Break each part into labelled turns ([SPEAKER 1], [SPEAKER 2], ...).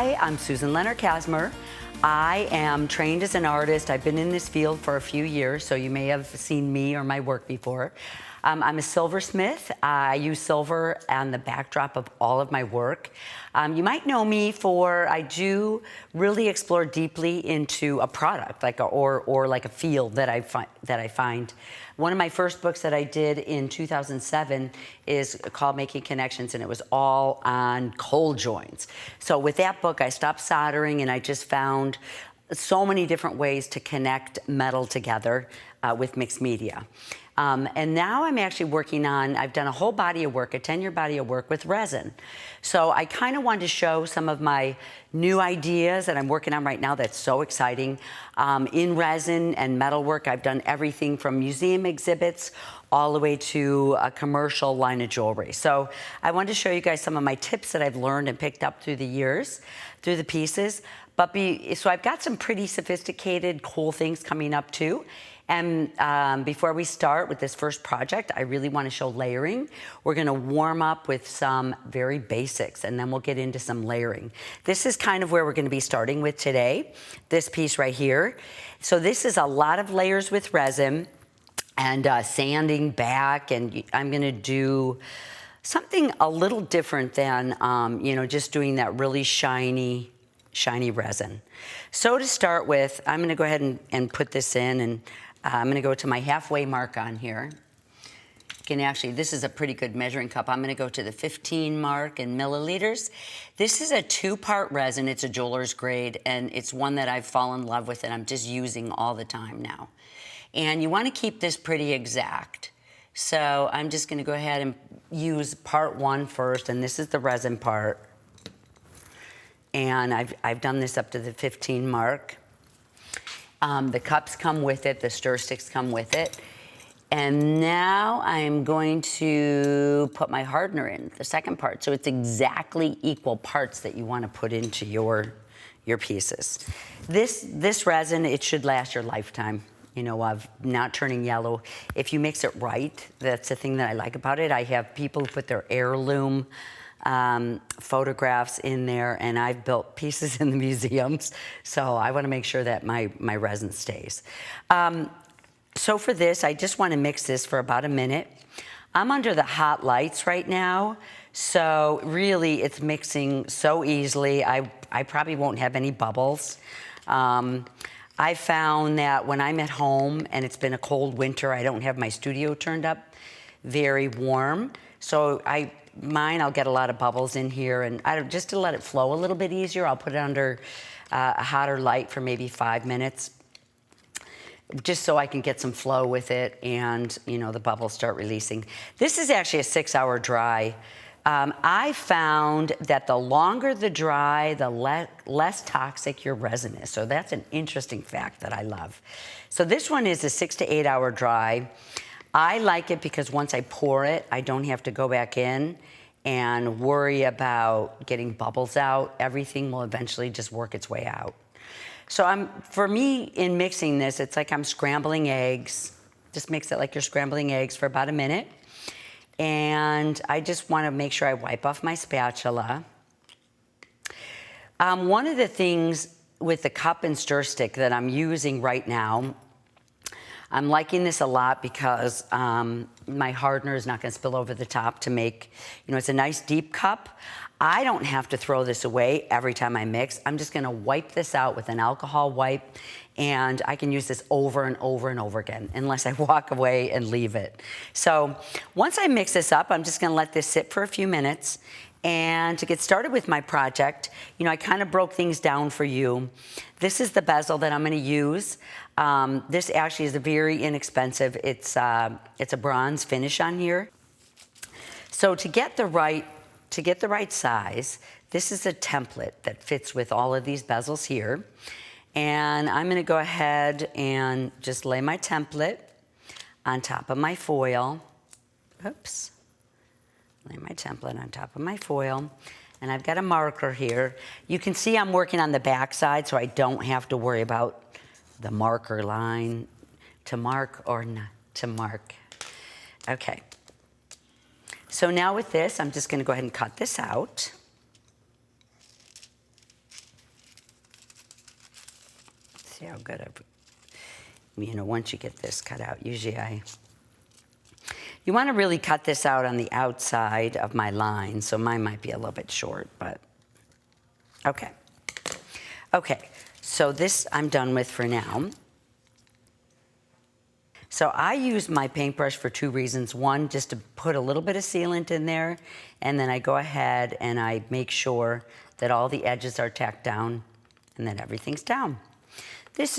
[SPEAKER 1] Hi, I'm Susan Lenart Kazmer. I am trained as an artist. I've been in this field for a few years, so you may have seen me or my work before. I'm a silversmith. I use silver on the backdrop of all of my work. You might know me for, I do really explore deeply into a product, or like a field that I find. One of my first books that I did in 2007 is called Making Connections, and it was all on cold joints. So with that book, I stopped soldering, and I just found so many different ways to connect metal together with mixed media. And now I'm actually working on, I've done a whole body of work, a 10-year body of work with resin. So I kind of wanted to show some of my new ideas that I'm working on right now that's so exciting. In resin and metalwork, I've done everything from museum exhibits all the way to a commercial line of jewelry. So I wanted to show you guys some of my tips that I've learned and picked up through the years, through the pieces. So I've got some pretty sophisticated, cool things coming up too. And before we start with this first project, I really want to show layering. We're going to warm up with some very basics, and then we'll get into some layering. This is kind of where we're going to be starting with today, this piece right here. So this is a lot of layers with resin and sanding back, and I'm going to do something a little different than just doing that really shiny resin. So to start with, I'm going to go ahead and put this in, and I'm going to go to my halfway mark on here. You can actually, this is a pretty good measuring cup. I'm going to go to the 15 mark in milliliters. This is a 2-part resin. It's a jeweler's grade, and it's one that I've fallen in love with, and I'm just using all the time now. And you want to keep this pretty exact. So I'm just going to go ahead and use part 1 first, and this is the resin part. And I've done this up to the 15 mark. The cups come with it, the stir sticks come with it. And now I'm going to put my hardener in, the second part. So it's exactly equal parts that you want to put into your pieces. This resin, it should last your lifetime, of not turning yellow. If you mix it right, that's the thing that I like about it. I have people who put their heirloom photographs in there, and I've built pieces in the museums, so I want to make sure that my resin stays. So for this, I just want to mix this for about a minute. I'm under the hot lights right now, so really it's mixing so easily. I probably won't have any bubbles. I found that when I'm at home and it's been a cold winter, I don't have my studio turned up very warm, so I'll get a lot of bubbles in here, and just to let it flow a little bit easier, I'll put it under a hotter light for maybe 5 minutes, just so I can get some flow with it and, the bubbles start releasing. This is actually a 6-hour dry. I found that the longer the dry, the less toxic your resin is. So that's an interesting fact that I love. So this one is a 6 to 8 hour dry. I like it because once I pour it, I don't have to go back in and worry about getting bubbles out. Everything will eventually just work its way out. So for me, in mixing this, it's like I'm scrambling eggs. Just mix it like you're scrambling eggs for about a minute. And I just want to make sure I wipe off my spatula. One of the things with the cup and stir stick that I'm using right now, I'm liking this a lot because my hardener is not going to spill over the top to make, it's a nice deep cup. I don't have to throw this away every time I mix. I'm just going to wipe this out with an alcohol wipe, and I can use this over and over and over again unless I walk away and leave it. So once I mix this up, I'm just going to let this sit for a few minutes. And to get started with my project, I kind of broke things down for you. This is the bezel that I'm going to use. This actually is a very inexpensive. It's a bronze finish on here. So to get the right size, this is a template that fits with all of these bezels here. And I'm going to go ahead and just lay my template on top of my foil. Oops. Lay my template on top of my foil. And I've got a marker here. You can see I'm working on the back side, so I don't have to worry about the marker line to mark or not to mark. Okay. So now with this, I'm just going to go ahead and cut this out. good. You know, once you get this cut out, usually you want to really cut this out on the outside of my line, so mine might be a little bit short, but okay. Okay, so this I'm done with for now. So I use my paintbrush for two reasons. One, just to put a little bit of sealant in there, and then I go ahead and I make sure that all the edges are tacked down and that everything's down. This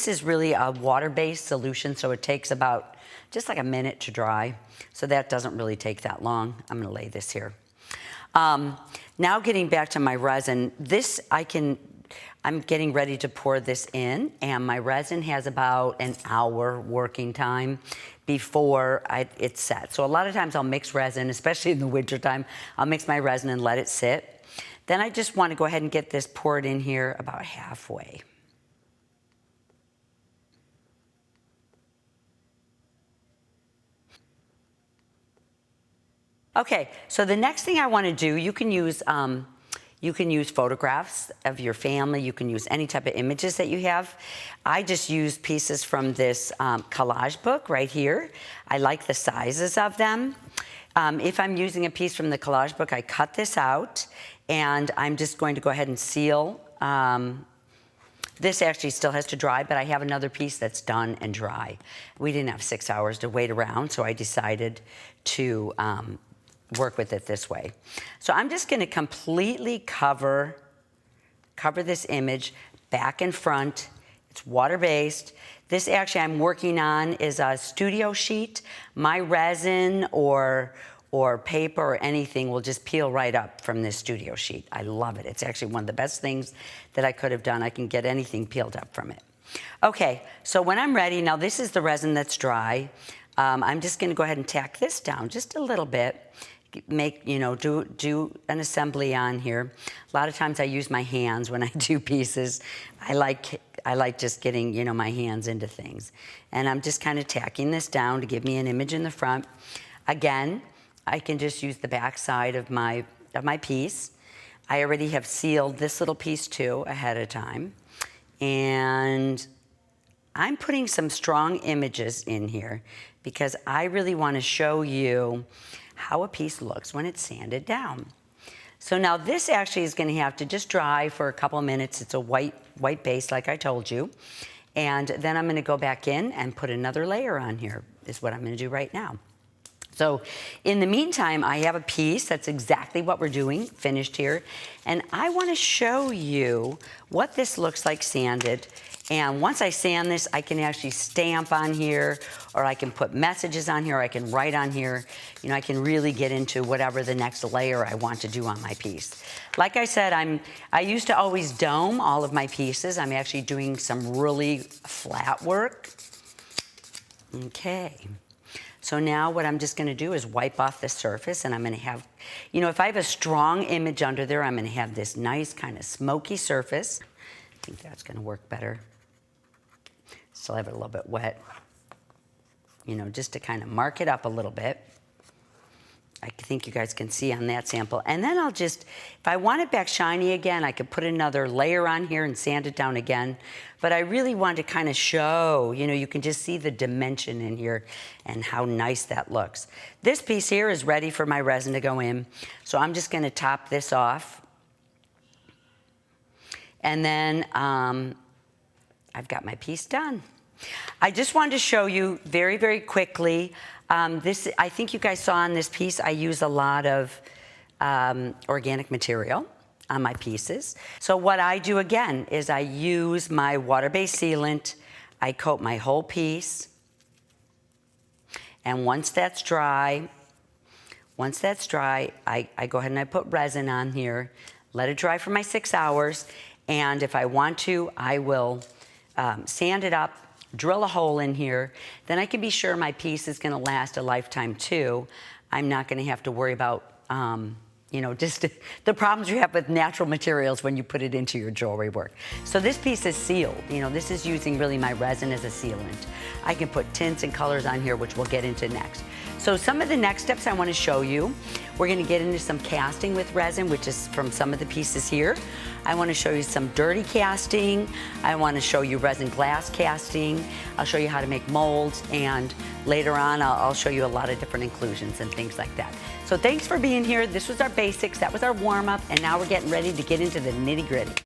[SPEAKER 1] is really a water-based solution, so it takes about just like a minute to dry. So that doesn't really take that long. I'm gonna lay this here. Now getting back to my resin, I'm getting ready to pour this in, and my resin has about an hour working time before it's set. So a lot of times I'll mix resin, especially in the wintertime, I'll mix my resin and let it sit. Then I just want to go ahead and get this poured in here about halfway. Okay, so the next thing I want to do, you can use photographs of your family. You can use any type of images that you have. I just use pieces from this collage book right here. I like the sizes of them. If I'm using a piece from the collage book, I cut this out, and I'm just going to go ahead and seal. This actually still has to dry, but I have another piece that's done and dry. We didn't have 6 hours to wait around, so I decided to work with it this way. So I'm just going to completely cover this image back and front. It's water-based. This actually I'm working on is a studio sheet. My resin or paper or anything will just peel right up from this studio sheet. I love it. It's actually one of the best things that I could have done. I can get anything peeled up from it. Okay, so when I'm ready, now this is the resin that's dry. I'm just going to go ahead and tack this down just a little bit. Do an assembly on here. A lot of times I use my hands when I do pieces. I like just getting, my hands into things. And I'm just kind of tacking this down to give me an image in the front. Again, I can just use the back side of my piece. I already have sealed this little piece too ahead of time. And I'm putting some strong images in here because I really want to show you how a piece looks when it's sanded down. So now this actually is going to have to just dry for a couple of minutes. It's a white base like I told you. And then I'm going to go back in and put another layer on here is what I'm going to do right now. So in the meantime, I have a piece that's exactly what we're doing, finished here. And I want to show you what this looks like sanded. And once I sand this, I can actually stamp on here, or I can put messages on here, or I can write on here. I can really get into whatever the next layer I want to do on my piece. Like I said, I used to always dome all of my pieces. I'm actually doing some really flat work. Okay. So now what I'm just going to do is wipe off the surface, and I'm going to have, if I have a strong image under there, I'm going to have this nice kind of smoky surface. I think that's going to work better. Still have it a little bit wet, just to kind of mark it up a little bit. I think you guys can see on that sample. And then I'll just, if I want it back shiny again, I could put another layer on here and sand it down again. But I really want to kind of show, you can just see the dimension in here and how nice that looks. This piece here is ready for my resin to go in. So I'm just going to top this off. And then I've got my piece done. I just wanted to show you very, very quickly. I think you guys saw on this piece, I use a lot of organic material on my pieces. So what I do again is I use my water-based sealant. I coat my whole piece. And once that's dry, I go ahead and I put resin on here, let it dry for my 6 hours. And if I want to, I will sand it up, drill a hole in here. Then I can be sure my piece is going to last a lifetime too. I'm not going to have to worry about, just the problems you have with natural materials when you put it into your jewelry work. So this piece is sealed. This is using really my resin as a sealant. I can put tints and colors on here, which we'll get into next. So some of the next steps I want to show you, we're going to get into some casting with resin, which is from some of the pieces here. I want to show you some dirty casting. I want to show you resin glass casting. I'll show you how to make molds, and later on I'll show you a lot of different inclusions and things like that. So thanks for being here. This was our basics, that was our warm-up, and now we're getting ready to get into the nitty-gritty.